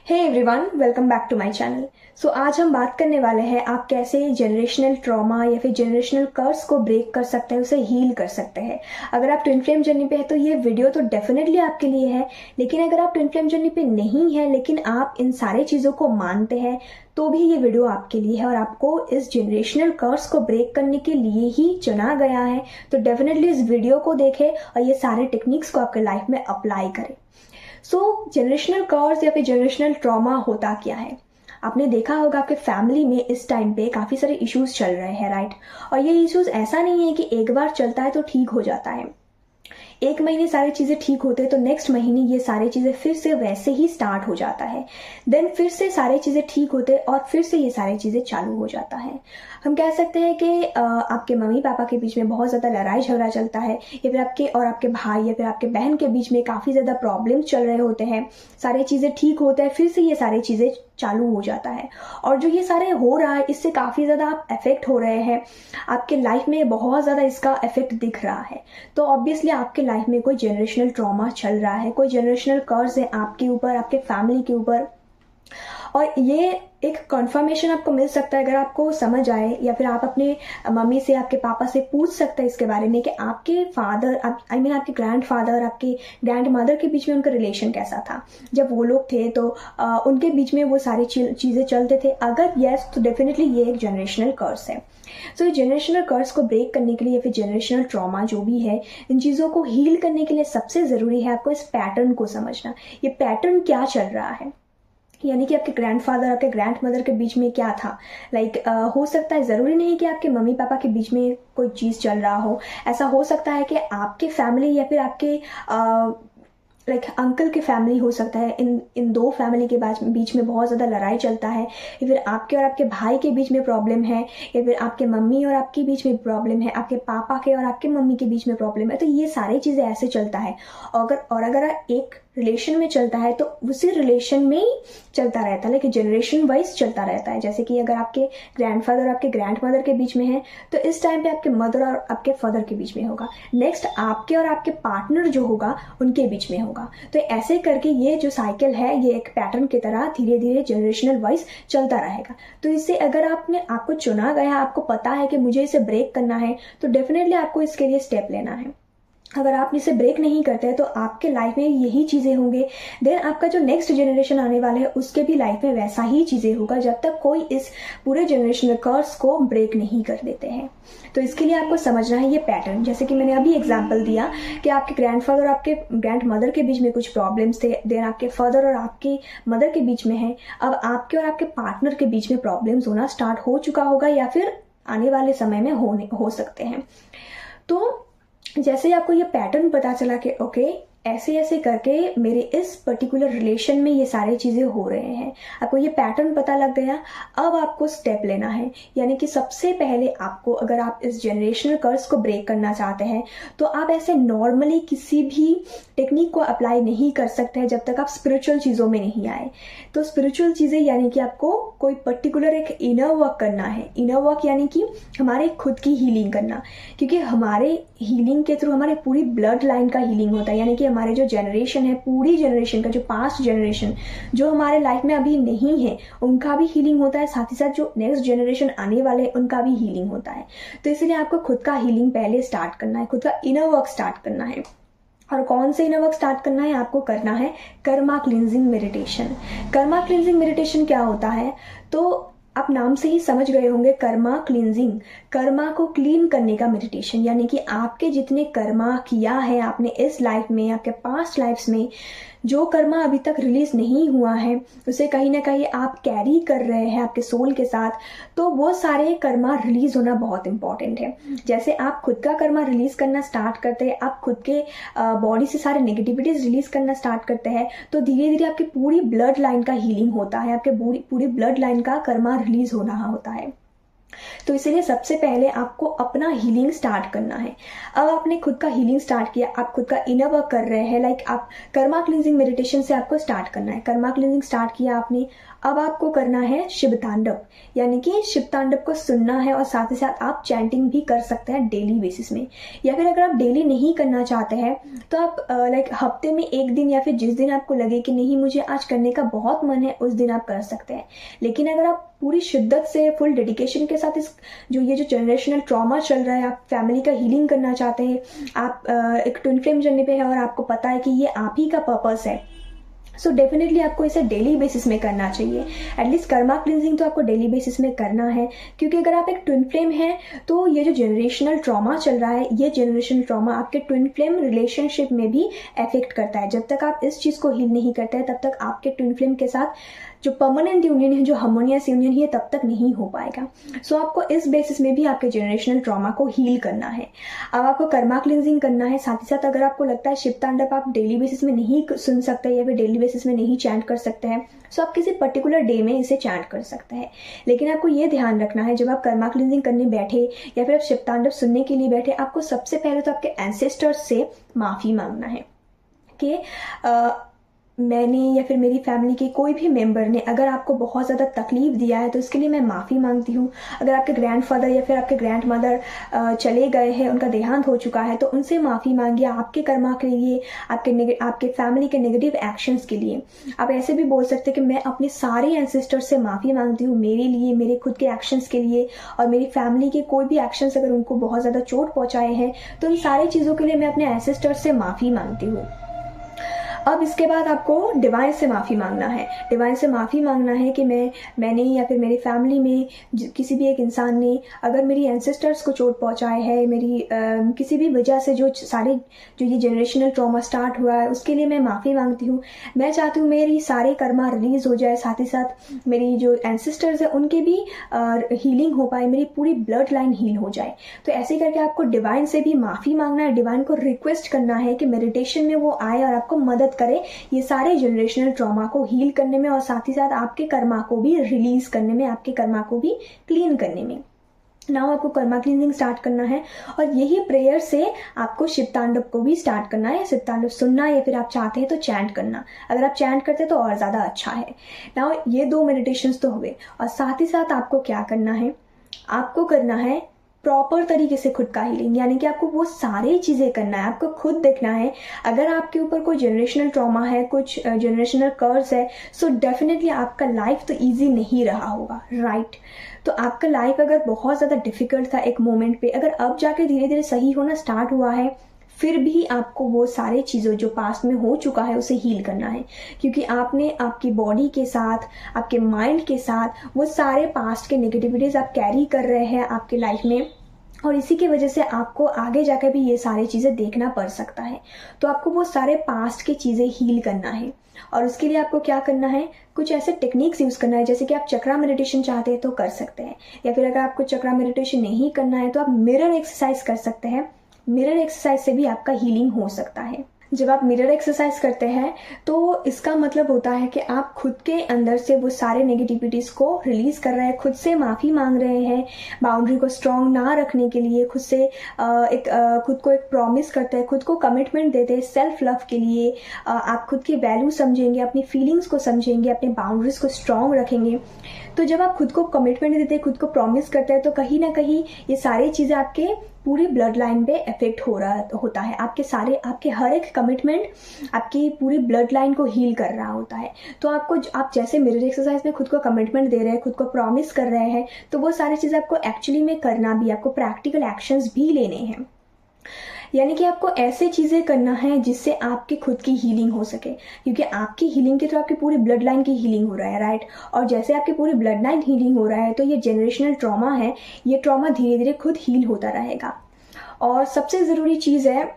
Hey everyone, welcome back to my channel. So आज हम बात करने वाले हैं आप कैसे जनरेशनल ट्रॉमा या फिर जनरेशनल कर्स को ब्रेक कर सकते हैं, उसे हील कर सकते हैं। अगर आप ट्विन फ्लेम जर्नी पे है तो ये वीडियो तो डेफिनेटली आपके लिए है, लेकिन अगर आप ट्विन फ्लेम जर्नी पे नहीं है लेकिन आप इन सारी चीज़ों को मानते हैं तो भी ये वीडियो आपके लिए है और आपको इस जनरेशनल कर्स को ब्रेक करने के लिए ही चुना गया है। तो डेफिनेटली इस वीडियो को देखें और ये सारे टेक्निक्स को आपके लाइफ में अप्लाई करें। जनरेशनल कर्स या फिर जनरेशनल ट्रॉमा होता क्या है? आपने देखा होगा आपके फैमिली में इस टाइम पे काफ़ी सारे इश्यूज चल रहे हैं, राइट? और ये इश्यूज ऐसा नहीं है कि एक बार चलता है तो ठीक हो जाता है। एक महीने सारी चीज़ें ठीक होते हैं तो नेक्स्ट महीने ये सारी चीज़ें फिर से वैसे ही स्टार्ट हो जाता है। देन फिर से सारी चीज़ें ठीक होते हैं और फिर से ये सारी चीज़ें चालू हो जाता है। हम कह सकते हैं कि आपके मम्मी पापा के बीच में बहुत ज़्यादा लड़ाई झगड़ा चलता है, या फिर आपके और आपके भाई या फिर आपके बहन के बीच में काफ़ी ज़्यादा प्रॉब्लम्स चल रहे होते हैं। सारी चीज़ें ठीक होते हैं, फिर से ये सारी चीज़ें चालू हो जाता है। और जो ये सारे हो रहा है इससे काफ़ी ज़्यादा आप अफेक्ट हो रहे हैं, आपके लाइफ में बहुत ज़्यादा इसका इफेक्ट दिख रहा है। तो ऑब्वियसली आपके लाइफ में कोई जनरेशनल ट्रॉमा चल रहा है, कोई जनरेशनल कर्ज है आपके ऊपर, आपके फैमिली के ऊपर। और ये एक कन्फर्मेशन आपको मिल सकता है अगर आपको समझ आए, या फिर आप अपने मम्मी से, आपके पापा से पूछ सकते हैं इसके बारे में कि आपके फादर, आपके ग्रैंड फादर, आपके ग्रैंड मदर के बीच में उनका रिलेशन कैसा था जब वो लोग थे, तो उनके बीच में वो सारी चीज़ें चलते थे। अगर यस तो डेफिनेटली ये एक जनरेशनल कर्स है। सो ये जनरेशनल कर्स को ब्रेक करने के लिए या फिर जनरेशनल ट्रॉमा जो भी है, इन चीज़ों को हील करने के लिए सबसे ज़रूरी है आपको इस पैटर्न को समझना। ये पैटर्न क्या चल रहा है, यानी कि आपके ग्रैंडफादर, आपके ग्रैंड मदर के बीच में क्या था। हो सकता है, ज़रूरी नहीं कि आपके मम्मी पापा के बीच में कोई चीज़ चल रहा हो। ऐसा हो सकता है कि आपके फैमिली या फिर आपके अंकल के फैमिली हो सकता है, इन दो फैमिली के बीच में बहुत ज़्यादा लड़ाई चलता है, या फिर आपके और आपके भाई के बीच में प्रॉब्लम है, या फिर आपके मम्मी और आपके बीच में प्रॉब्लम है, आपके पापा के और आपके मम्मी के बीच में प्रॉब्लम है। तो ये सारी चीज़ें ऐसे चलता है। अगर एक रिलेशन में चलता है तो उसी रिलेशन में ही चलता रहता है, लेकिन जनरेशन वाइज चलता रहता है। जैसे कि अगर आपके ग्रैंडफादर और आपके ग्रैंड मदर के बीच में है तो इस टाइम पे आपके मदर और आपके फादर के बीच में होगा, नेक्स्ट आपके और आपके पार्टनर जो होगा उनके बीच में होगा। तो ऐसे करके ये जो साइकिल है ये एक पैटर्न की तरह धीरे धीरे जनरेशनल वाइज चलता रहेगा। तो इससे अगर आपको चुना गया, आपको पता है कि मुझे इसे ब्रेक करना है, तो डेफिनेटली आपको इसके लिए स्टेप लेना है। अगर आप इसे ब्रेक नहीं करते हैं तो आपके लाइफ में यही चीज़ें होंगे, देन आपका जो नेक्स्ट जनरेशन आने वाला है उसके भी लाइफ में वैसा ही चीज़ें होगा, जब तक कोई इस पूरे जनरेशनल कर्स को ब्रेक नहीं कर देते हैं। तो इसके लिए आपको समझना है ये पैटर्न। जैसे कि मैंने अभी एग्जांपल दिया कि आपके ग्रैंडफादर और आपके ग्रैंड मदर के बीच में कुछ प्रॉब्लम्स थे, देन आपके फादर और आपकी मदर के बीच में है, अब आपके और आपके पार्टनर के बीच में प्रॉब्लम्स होना स्टार्ट हो चुका होगा, या फिर आने वाले समय में हो सकते हैं। तो जैसे ही आपको ये पैटर्न पता चला कि ओके ऐसे ऐसे करके मेरे इस पर्टिकुलर रिलेशन में ये सारी चीज़ें हो रहे हैं, आपको ये पैटर्न पता लग गया, अब आपको स्टेप लेना है। यानी कि सबसे पहले आपको, अगर आप इस जनरेशनल कर्स को ब्रेक करना चाहते हैं तो आप ऐसे नॉर्मली किसी भी टेक्निक को अप्लाई नहीं कर सकते हैं जब तक आप स्पिरिचुअल चीज़ों में नहीं आए। तो स्पिरिचुअल चीज़ें यानी कि आपको कोई पर्टिकुलर एक इनर वर्क करना है। इनर वर्क यानी कि हमारे खुद की हीलिंग करना, क्योंकि हमारे हीलिंग के थ्रू हमारे पूरी ब्लड लाइन का हीलिंग होता है। यानी कि हमारे जो जनरेशन है, पूरी जनरेशन का, जो पास्ट जनरेशन जो हमारे लाइफ में अभी नहीं है उनका भी हीलिंग होता है, साथ ही साथ जो नेक्स्ट जनरेशन आने वाले हैं उनका भी हीलिंग होता है। तो इसलिए आपको खुद का हीलिंग पहले स्टार्ट करना है, खुद का इनर वर्क स्टार्ट करना है। और कौन से इनर वर्क स्टार्ट करना है? आपको करना है Karma cleansing meditation. Karma cleansing meditation क्या होता है? तो आप नाम से ही समझ गए होंगे, कर्मा क्लींजिंग, कर्मा को क्लीन करने का मेडिटेशन। यानी कि आपके जितने कर्मा किया है आपने इस लाइफ में, आपके पास्ट लाइफ्स में जो कर्मा अभी तक रिलीज नहीं हुआ है उसे कहीं ना कहीं आप कैरी कर रहे हैं आपके सोल के साथ, तो वो सारे कर्मा रिलीज होना बहुत इंपॉर्टेंट है। जैसे आप खुद का कर्मा रिलीज करना स्टार्ट करते हैं, आप खुद के बॉडी से सारे नेगेटिविटीज रिलीज करना स्टार्ट करते हैं, तो धीरे धीरे आपकी पूरी ब्लड लाइन का हीलिंग होता है, आपके पूरी ब्लड लाइन का कर्मा रिलीज होना होता है। तो इसीलिए सबसे पहले आपको अपना हीलिंग स्टार्ट करना है। अब आपने खुद का हीलिंग स्टार्ट किया, आप खुद का इनर वर्क कर रहे हैं, लाइक आप कर्मा क्लिनजिंग मेडिटेशन से आपको स्टार्ट करना है। कर्मा क्लिनजिंग स्टार्ट किया आपने, अब आपको करना है शिव तांडव, यानी कि शिव तांडव को सुनना है और साथ ही साथ आप चैंटिंग भी कर सकते हैं डेली बेसिस में। या फिर अगर आप डेली नहीं करना चाहते हैं तो आप लाइक हफ्ते में एक दिन या फिर जिस दिन आपको लगे कि नहीं मुझे आज करने का बहुत मन है उस दिन आप कर सकते हैं। लेकिन अगर आप पूरी शिद्दत से फुल डेडिकेशन के साथ इस ये जो जनरेशनल ट्रॉमा चल रहा है, आप फैमिली का हीलिंग करना चाहते हैं, आप एक ट्विन फ्लेम जर्नी पे है और आपको पता है कि ये आप ही का पर्पस है, सो डेफिनेटली आपको इसे डेली बेसिस में करना चाहिए। एटलीस्ट कर्मा क्लिनजिंग तो आपको डेली बेसिस में करना है, क्योंकि अगर आप एक ट्विन फ्लेम हैं तो ये जो जनरेशनल ट्रॉमा चल रहा है, ये जनरेशनल ट्रॉमा आपके ट्विन फ्लेम रिलेशनशिप में भी अफेक्ट करता है। जब तक आप इस चीज़ को हील नहीं करते हैं तब तक आपके ट्विन फ्लेम के साथ जो परमानेंट यूनियन है, जो हार्मोनियस यूनियन है, तब तक नहीं हो पाएगा। सो आपको इस बेसिस में भी आपके जनरेशनल ट्रॉमा को हील करना है। अब आपको कर्मा क्लिनजिंग करना है, साथ ही साथ अगर आपको लगता है शिव तांडव आप डेली बेसिस में नहीं सुन सकते या फिर डेली बेसिस में नहीं चैंट कर सकते हैं, सो आप किसी पर्टिकुलर डे में इसे चैंट कर सकते हैं। लेकिन आपको ये ध्यान रखना है, जब आप कर्मा क्लिनजिंग करने बैठे या फिर आप शिव तांडव सुनने के लिए बैठे, आपको सबसे पहले तो आपके एंसेस्टर्स से माफ़ी मांगना है कि मैंने या फिर मेरी फैमिली के कोई भी मेंबर ने अगर आपको बहुत ज़्यादा तकलीफ दिया है तो इसके लिए मैं माफ़ी मांगती हूँ। अगर आपके ग्रैंडफादर या फिर आपके ग्रैंड मदर चले गए हैं, उनका देहांत हो चुका है, तो उनसे माफ़ी मांगिए आपके कर्मा के लिए, आपके फैमिली के नेगेटिव एक्शंस के लिए। आप ऐसे भी बोल सकते हैं कि मैं अपने सारे एंसेस्टर्स से माफ़ी मांगती हूँ मेरे लिए, मेरे खुद के एक्शंस के लिए, और मेरी फैमिली के कोई भी एक्शंस अगर उनको बहुत ज़्यादा चोट पहुँचाए हैं तो इन सारी चीज़ों के लिए मैं अपने एंसेस्टर्स से माफ़ी मांगती हूँ। अब इसके बाद आपको डिवाइन से माफ़ी मांगना है। डिवाइन से माफ़ी मांगना है कि मैंने या फिर मेरी फैमिली में किसी भी एक इंसान ने अगर मेरी एंसेस्टर्स को चोट पहुंचाए है, मेरी किसी भी वजह से जो ये जनरेशनल ट्रॉमा स्टार्ट हुआ है, उसके लिए मैं माफ़ी मांगती हूँ। मैं चाहती हूँ मेरी सारे कर्मा रिलीज हो जाए, साथ ही साथ मेरी जो एंसेस्टर्स है उनके भी हीलिंग हो पाए, मेरी पूरी ब्लड लाइन हील हो जाए। तो ऐसे करके आपको डिवाइन से भी माफ़ी मांगना है, डिवाइन को रिक्वेस्ट करना है कि मेडिटेशन में वो आए और आपको मदद करे ये सारे जनरेशनल ट्रॉमा को हील करने में, और साथ ही साथ आपके कर्मा को भी रिलीज करने में, आपके कर्मा को भी क्लीन करने में। नाउ आपको कर्मा क्लीनिंग स्टार्ट करना है, और यही प्रेयर से आपको शिव तांडव को भी स्टार्ट करना है। शिव तांडव सुनना, या फिर आप चाहते हैं तो चैंट करना। अगर आप चैंट करते हैं तो और ज़्यादा अच्छा है। नाउ ये 2 मेडिटेशंस तो हुए, और साथ ही साथ आपको क्या करना है, आपको करना है प्रॉपर तरीके से खुद का हीलिंग, यानी कि आपको वो सारी चीज़ें करना है। आपको खुद देखना है अगर आपके ऊपर कोई जनरेशनल ट्रॉमा है, कुछ जनरेशनल कर्स है, सो डेफिनेटली आपका लाइफ तो इजी नहीं रहा होगा, राइट। तो आपका लाइफ अगर बहुत ज़्यादा डिफिकल्ट था एक मोमेंट पे, अगर अब जाके धीरे धीरे सही होना स्टार्ट हुआ है, फिर भी आपको वो सारे चीज़ों जो पास्ट में हो चुका है उसे हील करना है, क्योंकि आपने आपकी बॉडी के साथ, आपके माइंड के साथ वो सारे पास्ट के नेगेटिविटीज़ आप कैरी कर रहे हैं आपके लाइफ में, और इसी की वजह से आपको आगे जाकर भी ये सारी चीज़ें देखना पड़ सकता है। तो आपको वो सारे पास्ट की चीज़ें हील करना है, और उसके लिए आपको क्या करना है, कुछ ऐसे टेक्निक्स यूज़ करना है। जैसे कि आप चक्रा मेडिटेशन चाहते हैं तो कर सकते हैं, या फिर अगर आपको चक्रा मेडिटेशन नहीं करना है तो आप मिरर एक्सरसाइज कर सकते हैं। मिरर एक्सरसाइज से भी आपका हीलिंग हो सकता है। जब आप मिरर एक्सरसाइज करते हैं तो इसका मतलब होता है कि आप खुद के अंदर से वो सारे नेगेटिविटीज़ को रिलीज कर रहे हैं, खुद से माफ़ी मांग रहे हैं, बाउंड्री को स्ट्रॉन्ग ना रखने के लिए खुद से खुद को एक प्रॉमिस करते हैं, खुद को कमिटमेंट देते हैं सेल्फ लव के लिए। आप खुद की वैल्यू समझेंगे, अपनी फीलिंग्स को समझेंगे, अपने बाउंड्रीज को स्ट्रॉन्ग रखेंगे। तो जब आप खुद को कमिटमेंट देते हैं, खुद को प्रॉमिस करते हैं, तो कहीं ना कहीं ये सारी चीज़ें आपके पूरी ब्लड लाइन पे इफेक्ट होता है। आपके हर एक कमिटमेंट आपकी पूरी ब्लड लाइन को हील कर रहा होता है। तो आप जैसे मिरर एक्सरसाइज में खुद को कमिटमेंट दे रहे हैं, खुद को प्रॉमिस कर रहे हैं, तो वो सारी चीज़ें आपको एक्चुअली में करना भी, आपको प्रैक्टिकल एक्शंस भी लेने हैं। यानी कि आपको ऐसे चीज़ें करना है जिससे आपकी खुद की हीलिंग हो सके, क्योंकि आपकी हीलिंग के थ्रू आपकी पूरी ब्लड लाइन की हीलिंग हो रहा है, राइट। और जैसे आपकी पूरी ब्लड लाइन हीलिंग हो रहा है तो ये जनरेशनल ट्रॉमा है, ये ट्रॉमा धीरे धीरे खुद हील होता रहेगा। और सबसे ज़रूरी चीज़ है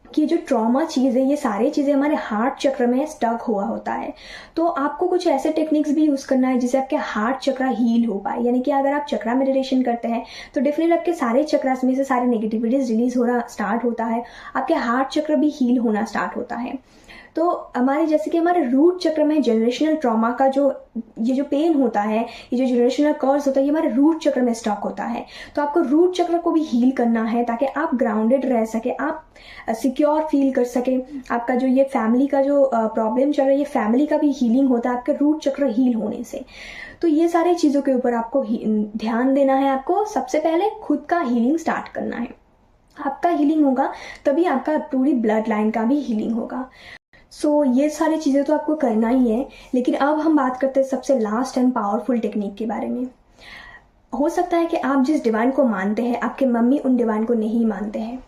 कि जो ट्रॉमा चीज़ है, ये सारी चीज़ें हमारे हार्ट चक्र में स्टक हुआ होता है। तो आपको कुछ ऐसे टेक्निक्स भी यूज़ करना है जिससे आपके हार्ट चक्र हील हो पाए। यानी कि अगर आप चक्रा मेडिटेशन करते हैं तो डेफिनेटली आपके सारे चक्रास में से सारे नेगेटिविटीज रिलीज होना स्टार्ट होता है, आपके हार्ट चक्र भी हील होना स्टार्ट होता है। तो हमारे जैसे कि हमारे रूट चक्र में जनरेशनल ट्रॉमा का ये जो पेन होता है, ये जो जनरेशनल कर्ज होता है, ये हमारे रूट चक्र में स्टॉक होता है। तो आपको रूट चक्र को भी हील करना है ताकि आप ग्राउंडेड रह सके, आप सिक्योर फील कर सके। आपका जो ये फैमिली का जो प्रॉब्लम चल रहा है, ये फैमिली का भी हीलिंग होता है आपके रूट चक्र हील होने से। तो ये सारी चीज़ों के ऊपर आपको ध्यान देना है। आपको सबसे पहले खुद का हीलिंग स्टार्ट करना है। आपका हीलिंग होगा तभी आपका पूरी ब्लड लाइन का भी हीलिंग होगा। सो ये सारी चीज़ें तो आपको करना ही है। लेकिन अब हम बात करते हैं सबसे लास्ट एंड पावरफुल टेक्निक के बारे में। हो सकता है कि आप जिस डिवाइन को मानते हैं, आपके मम्मी उन डिवाइन को नहीं मानते हैं।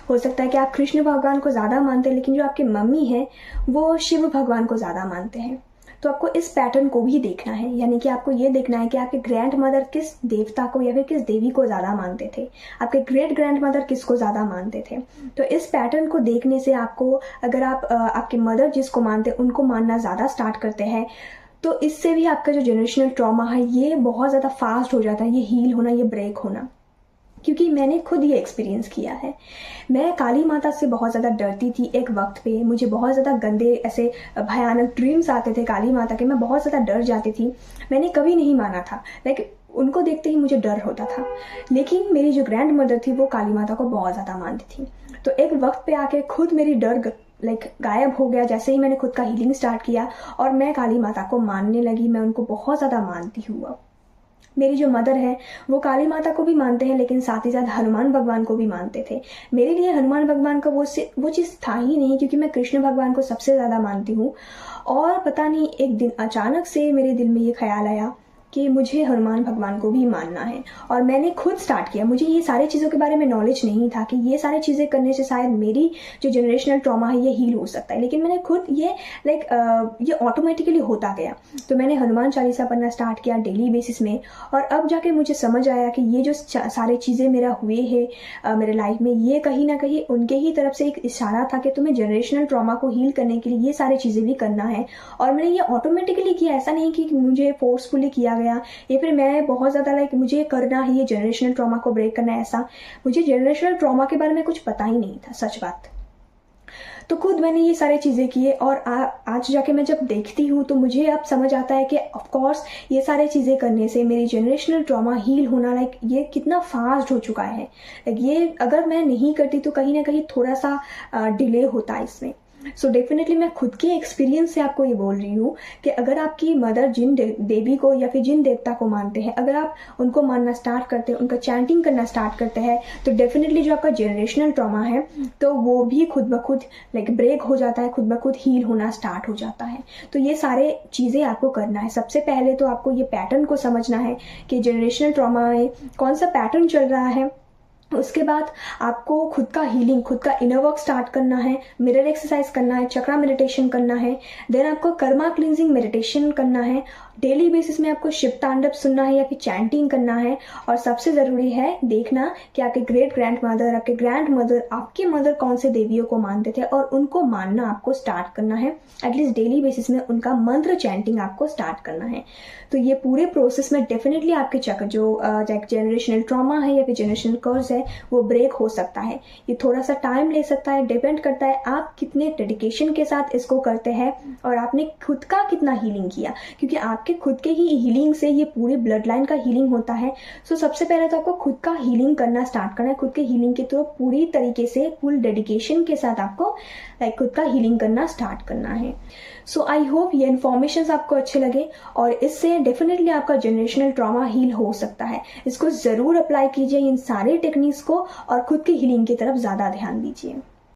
हो सकता है कि आप कृष्ण भगवान को ज़्यादा मानते हैं, लेकिन जो आपकी मम्मी है वो शिव भगवान को ज़्यादा मानते हैं। तो आपको इस पैटर्न को भी देखना है, यानी कि आपको ये देखना है कि आपके ग्रैंड मदर किस देवता को या फिर किस देवी को ज़्यादा मानते थे, आपके ग्रेट ग्रैंड मदर किसको ज़्यादा मानते थे। तो इस पैटर्न को देखने से आपको, अगर आप आपके मदर जिसको मानते हैं उनको मानना ज़्यादा स्टार्ट करते हैं, तो इससे भी आपका जो जनरेशनल ट्रॉमा है ये बहुत ज़्यादा फास्ट हो जाता है, ये हील होना, ये ब्रेक होना। क्योंकि मैंने खुद ये एक्सपीरियंस किया है। मैं काली माता से बहुत ज़्यादा डरती थी। एक वक्त पे मुझे बहुत ज़्यादा गंदे ऐसे भयानक ड्रीम्स आते थे काली माता के, मैं बहुत ज़्यादा डर जाती थी। मैंने कभी नहीं माना था, उनको देखते ही मुझे डर होता था। लेकिन मेरी जो ग्रैंड मदर थी वो काली माता को बहुत ज़्यादा मानती थी। तो एक वक्त पे आके खुद मेरी डर गायब हो गया जैसे ही मैंने खुद का हीलिंग स्टार्ट किया, और मैं काली माता को मानने लगी। मैं उनको बहुत ज़्यादा मानती हूँ। अब मेरी जो मदर है वो काली माता को भी मानते हैं, लेकिन साथ ही साथ हनुमान भगवान को भी मानते थे। मेरे लिए हनुमान भगवान का वो चीज़ था ही नहीं, क्योंकि मैं कृष्ण भगवान को सबसे ज़्यादा मानती हूँ। और पता नहीं एक दिन अचानक से मेरे दिल में ये ख्याल आया कि मुझे हनुमान भगवान को भी मानना है, और मैंने खुद स्टार्ट किया। मुझे ये सारी चीज़ों के बारे में नॉलेज नहीं था कि ये सारी चीज़ें करने से शायद मेरी जो जनरेशनल ट्रॉमा है ये हील हो सकता है, लेकिन मैंने खुद ये ऑटोमेटिकली होता गया। तो मैंने हनुमान चालीसा पढ़ना स्टार्ट किया डेली बेसिस में, और अब जाके मुझे समझ आया कि ये जो सारी चीज़ें मेरा हुए हैं मेरे लाइफ में, ये कहीं ना कहीं उनके ही तरफ से एक इशारा था कि तुम्हें जनरेशनल ट्रॉमा को हील करने के लिए ये सारी चीज़ें भी करना है। और मैंने ये ऑटोमेटिकली किया, ऐसा नहीं कि मुझे फोर्सफुली किया गया, या फिर मैं बहुत ज़्यादा मुझे करना है ये जनरेशनल ट्रॉमा को ब्रेक करना है। ऐसा मुझे जनरेशनल ट्रॉमा के बारे में कुछ पता ही नहीं था, सच बात। तो खुद मैंने ये सारी चीज़ें किए, और आज जाके मैं जब देखती हूँ तो मुझे अब समझ आता है कि ऑफ कोर्स ये सारी चीज़ें करने से मेरी जनरेशनल ट्रॉमा हील होना ये कितना फास्ट हो चुका है। ये अगर मैं नहीं करती तो कहीं ना कहीं थोड़ा सा डिले होता इसमें। सो डेफिनेटली मैं खुद के एक्सपीरियंस से आपको ये बोल रही हूँ कि अगर आपकी मदर जिन देवी को या फिर जिन देवता को मानते हैं, अगर आप उनको मानना स्टार्ट करते हैं, उनका चैंटिंग करना स्टार्ट करते हैं, तो डेफिनेटली जो आपका जनरेशनल ट्रॉमा है तो वो भी खुद ब खुद ब्रेक हो जाता है, खुद ब खुद हील होना स्टार्ट हो जाता है। तो ये सारे चीज़ें आपको करना है। सबसे पहले तो आपको ये पैटर्न को समझना है कि जनरेशनल ट्रॉमा में कौन सा पैटर्न चल रहा है। उसके बाद आपको खुद का हीलिंग, खुद का इनर वर्क स्टार्ट करना है, मिरर एक्सरसाइज करना है, चक्रा मेडिटेशन करना है, देन आपको कर्मा क्लिनजिंग मेडिटेशन करना है, डेली बेसिस में आपको शिव तांडव सुनना है या फिर चैंटिंग करना है, और सबसे ज़रूरी है देखना कि आपके ग्रेट ग्रैंड मदर, आपके ग्रैंड मदर, आपके मदर कौन से देवियों को मानते थे, और उनको मानना आपको स्टार्ट करना है। एटलीस्ट डेली बेसिस में उनका मंत्र चैंटिंग आपको स्टार्ट करना है। तो ये पूरे प्रोसेस में डेफिनेटली आपके चक्र जो जनरेशनल ट्रॉमा है या फिर जनरेशनल कर्ज है वो ब्रेक हो सकता है। ये थोड़ा सा टाइम ले सकता है, डिपेंड करता है आप कितने डेडिकेशन के साथ इसको करते हैं और आपने खुद का कितना हीलिंग किया, क्योंकि आपके खुद के ही हीलिंग से ये पूरी ब्लड लाइन का हीलिंग होता है। सो सबसे पहले तो आपको खुद का हीलिंग करना स्टार्ट करना है। खुद के हीलिंग के थ्रू पूरी तरीके से फुल डेडिकेशन के साथ आपको खुद का हीलिंग करना स्टार्ट करना है। सो आई होप ये इन्फॉर्मेशन आपको अच्छे लगे, और इससे डेफिनेटली आपका जनरेशनल ट्रॉमा हील हो सकता है। इसको ज़रूर अप्लाई कीजिए इन सारे टेक्निक्स को, और खुद की हीलिंग की तरफ ज़्यादा ध्यान दीजिए।